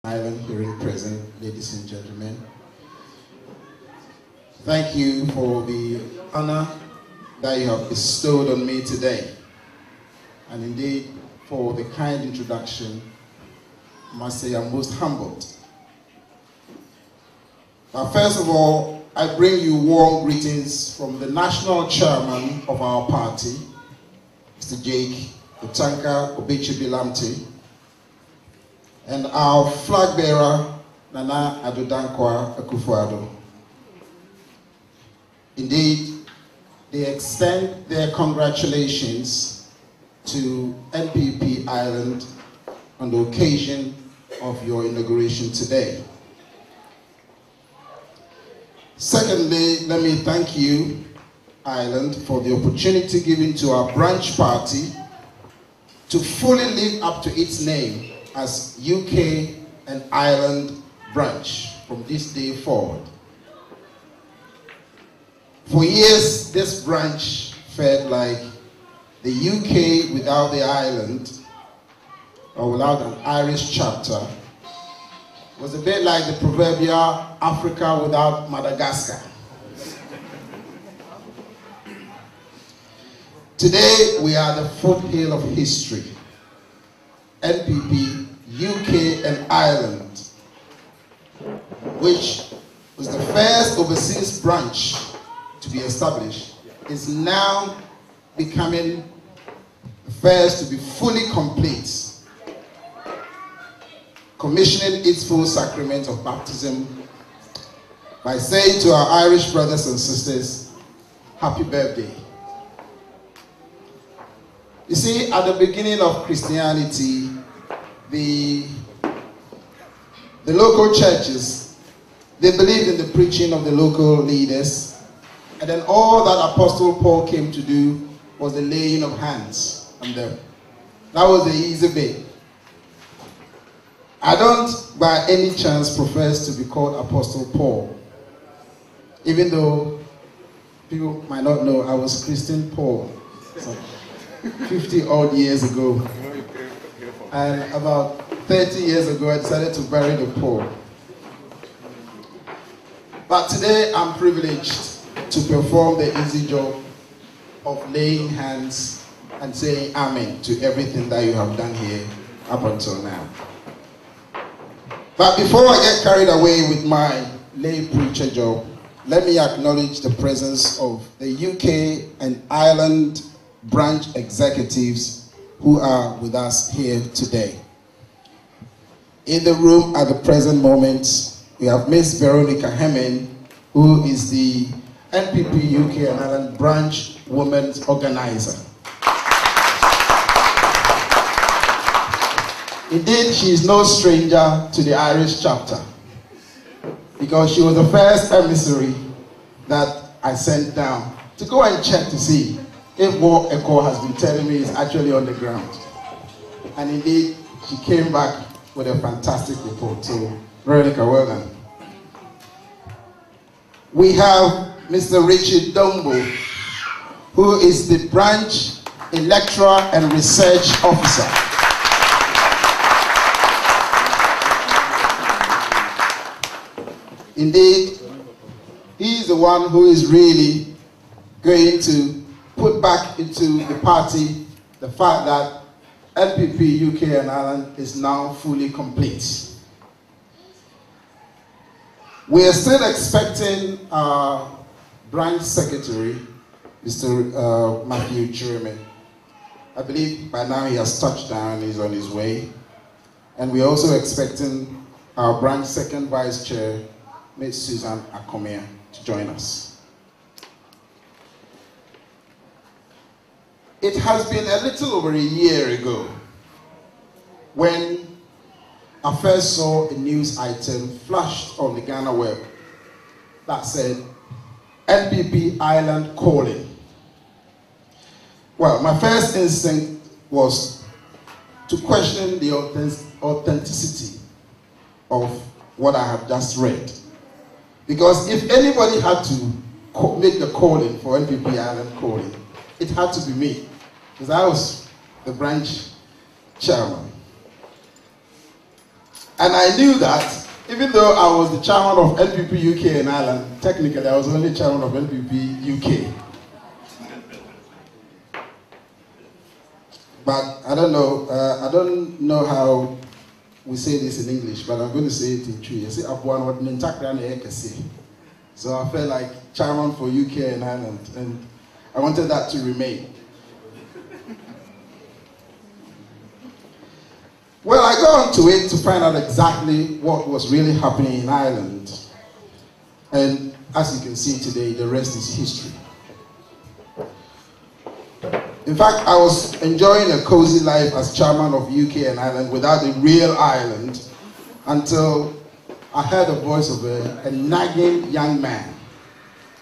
Island hearing present, ladies and gentlemen. Thank you for the honor that you have bestowed on me today, and indeed for the kind introduction. I must say I'm most humbled. But first of all, I bring you warm greetings from the national chairman of our party, Mr. Jake Utanka Obechi-Bilamte, and our flag bearer, Nana Adodankwa Akufo-Addo. Indeed, they extend their congratulations to NPP Ireland on the occasion of your inauguration today. Secondly, let me thank you, Ireland, for the opportunity given to our branch party to fully live up to its name as UK and Ireland branch from this day forward. For years, this branch felt like the UK without the island, or without an Irish chapter, was a bit like the proverbial Africa without Madagascar. Today, we are the foothill of history. NPP, UK and Ireland, which was the first overseas branch to be established, is now becoming the first to be fully complete, commissioning its full sacrament of baptism by saying to our Irish brothers and sisters, happy birthday. You see, at the beginning of Christianity, the local churches, they believed in the preaching of the local leaders, and then all that Apostle Paul came to do was the laying of hands on them. That was the easy bit. I don't by any chance profess to be called Apostle Paul, even though people might not know I was Christian Paul 50 odd years ago, and about 30 years ago I decided to bury the Paul. But today I'm privileged to perform the easy job of laying hands and saying amen to everything that you have done here up until now. But before I get carried away with my lay preacher job, let me acknowledge the presence of the UK and Ireland branch executives who are with us here today. In the room at the present moment, we have Miss Veronica Hemming, who is the NPP UK and Ireland branch women's organizer. Indeed, she is no stranger to the Irish chapter, because she was the first emissary that I sent down to go and check to see if what Echo has been telling me is actually on the ground. And indeed, she came back with a fantastic report. So, Veronica, well done. We have Mr. Richard Dumbo, who is the branch electoral and research officer. Indeed, he is the one who is really going to put back into the party the fact that NPP UK and Ireland is now fully complete. We are still expecting our branch secretary, Mr. Matthew Jeremy. I believe by now he has touched down, he's on his way. And we're also expecting our branch second vice chair, Ms. Susan Akomia, to join us. It has been a little over a year ago when I first saw a news item flashed on the Ghana web that said, NPP Ireland calling. Well, my first instinct was to question the authenticity of what I have just read. Because if anybody had to make the calling for NPP Ireland calling, it had to be me, because I was the branch chairman. And I knew that even though I was the chairman of NPP UK and Ireland, technically I was only chairman of NPP UK. But I don't know how we say this in English, but I'm going to say it in Twi. So I felt like chairman for UK and Ireland, and I wanted that to remain. Well, I got onto it to find out exactly what was really happening in Ireland. And as you can see today, the rest is history. In fact, I was enjoying a cozy life as chairman of UK and Ireland without the real Ireland until I heard the voice of a nagging young man.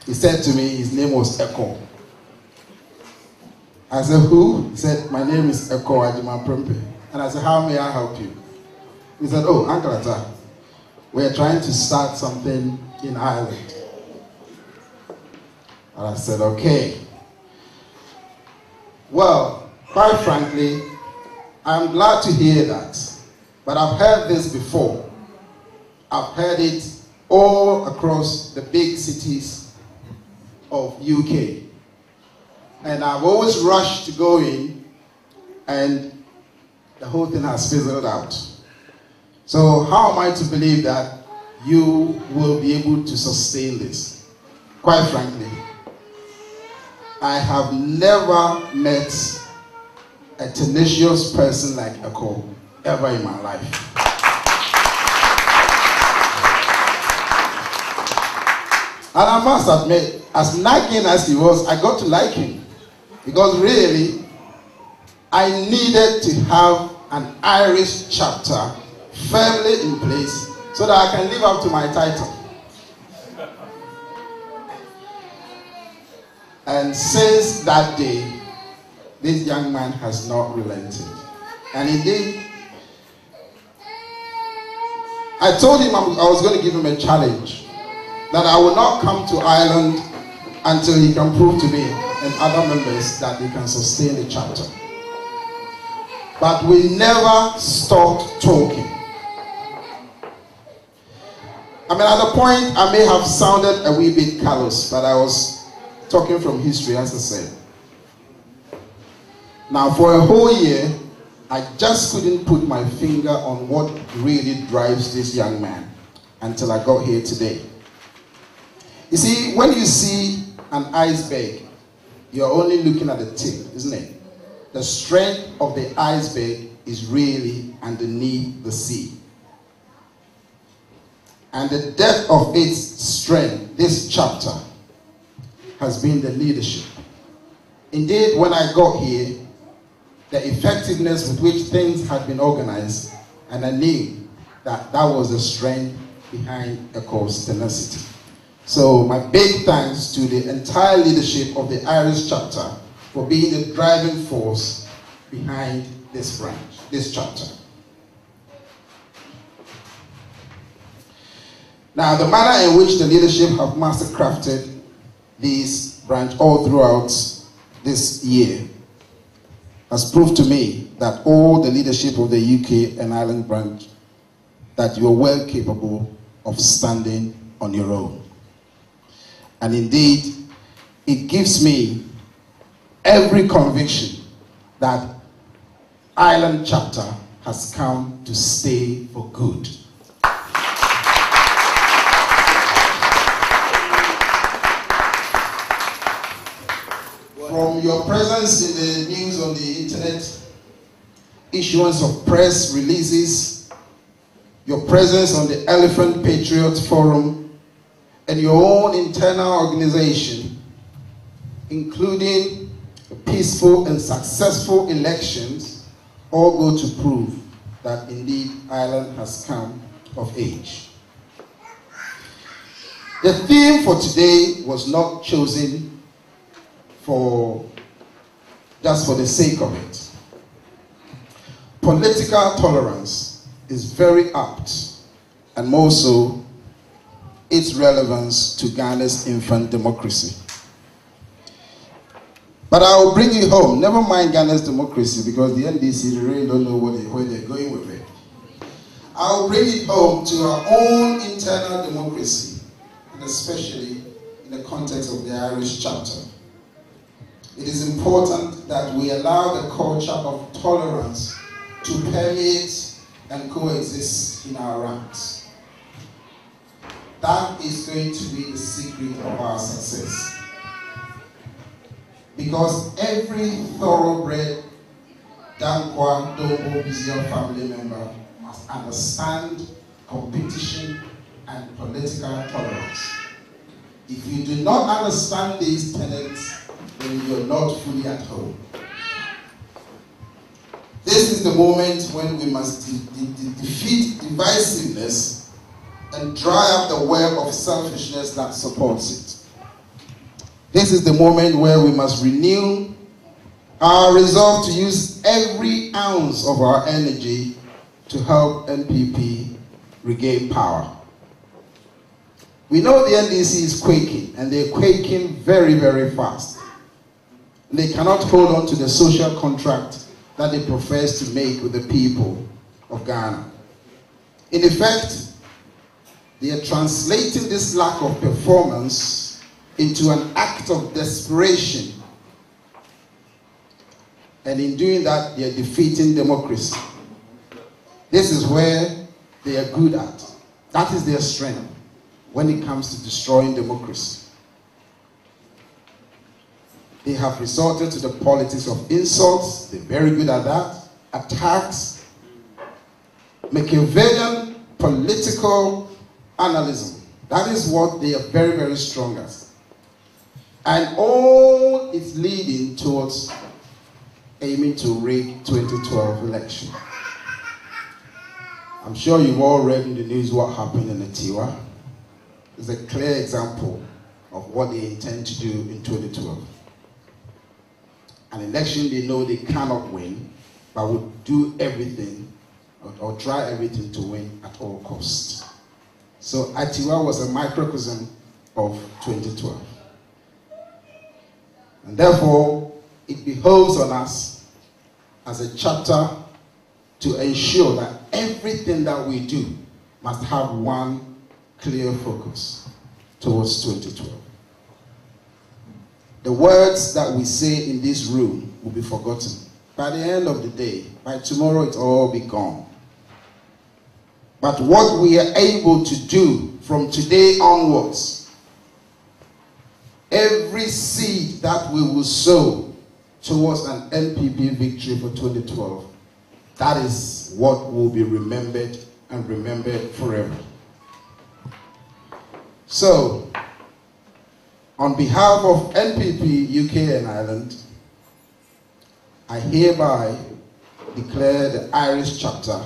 He said to me, his name was Eko. I said, who? He said, my name is Eko Ajima Prempe. And I said, how may I help you? He said, oh, Uncle Atta, we're trying to start something in Ireland. And I said, okay. Well, quite frankly, I'm glad to hear that. But I've heard this before. I've heard it all across the big cities of UK. And I've always rushed to go in, and the whole thing has fizzled out. So how am I to believe that you will be able to sustain this? Quite frankly, I have never met a tenacious person like Eko ever in my life. And I must admit, as nagging as he was, I got to like him. Because really, I needed to have an Irish chapter firmly in place so that I can live up to my title. And since that day, this young man has not relented. And indeed, I told him I was going to give him a challenge, that I will not come to Ireland until he can prove to me and other members that they can sustain the chapter. But we never stopped talking. I mean, at the point, I may have sounded a wee bit callous, but I was talking from history, as I said. Now, for a whole year, I just couldn't put my finger on what really drives this young man until I got here today. You see, when you see an iceberg, you're only looking at the tip, isn't it? The strength of the iceberg is really underneath the sea. And the depth of its strength, this chapter, has been the leadership. Indeed, when I got here, the effectiveness with which things had been organized, and I knew that that was the strength behind Eko's tenacity. So my big thanks to the entire leadership of the Irish chapter for being the driving force behind this branch, this chapter. Now, the manner in which the leadership have mastercrafted this branch all throughout this year has proved to me that all the leadership of the UK and Ireland branch, that you are well capable of standing on your own. And indeed, it gives me every conviction that Ireland chapter has come to stay for good. From your presence in the news on the internet, issuance of press releases, your presence on the Elephant Patriot Forum, and your own internal organization, including peaceful and successful elections, all go to prove that indeed Ireland has come of age. The theme for today was not chosen just for the sake of it. Political tolerance is very apt, and more so, its relevance to Ghana's infant democracy. But I will bring you home. Never mind Ghana's democracy, because the NDC really don't know where they're going with it. I'll bring it home to our own internal democracy, and especially in the context of the Irish chapter. It is important that we allow the culture of tolerance to permeate and coexist in our ranks. That is going to be the secret of our success. Because every thoroughbred Dankwa Dobo Bizia family member must understand competition and political tolerance. If you do not understand these tenets, then you're not fully at home. This is the moment when we must defeat divisiveness and dry up the web of selfishness that supports it. This is the moment where we must renew our resolve to use every ounce of our energy to help NPP regain power. We know the NDC is quaking, and they're quaking very, very fast. They cannot hold on to the social contract that they profess to make with the people of Ghana. In effect, they are translating this lack of performance into an act of desperation. And in doing that, they are defeating democracy. This is where they are good at. That is their strength when it comes to destroying democracy. They have resorted to the politics of insults. They're very good at that. Attacks. Machiavellian political analysis. That is what they are very, very strong at. And all is leading towards aiming to rig 2012 election. I'm sure you've all read in the news what happened in Atiwa. It's a clear example of what they intend to do in 2012. An election they know they cannot win, but will do everything or try everything to win at all costs. So Atiwa was a microcosm of 2012. And therefore, it behoves on us as a chapter to ensure that everything that we do must have one clear focus towards 2012. The words that we say in this room will be forgotten. By the end of the day, by tomorrow, it'll all be gone. But what we are able to do from today onwards, every seed that we will sow towards an NPP victory for 2012, that is what will be remembered and remembered forever. So, on behalf of NPP UK and Ireland, I hereby declare the Irish chapter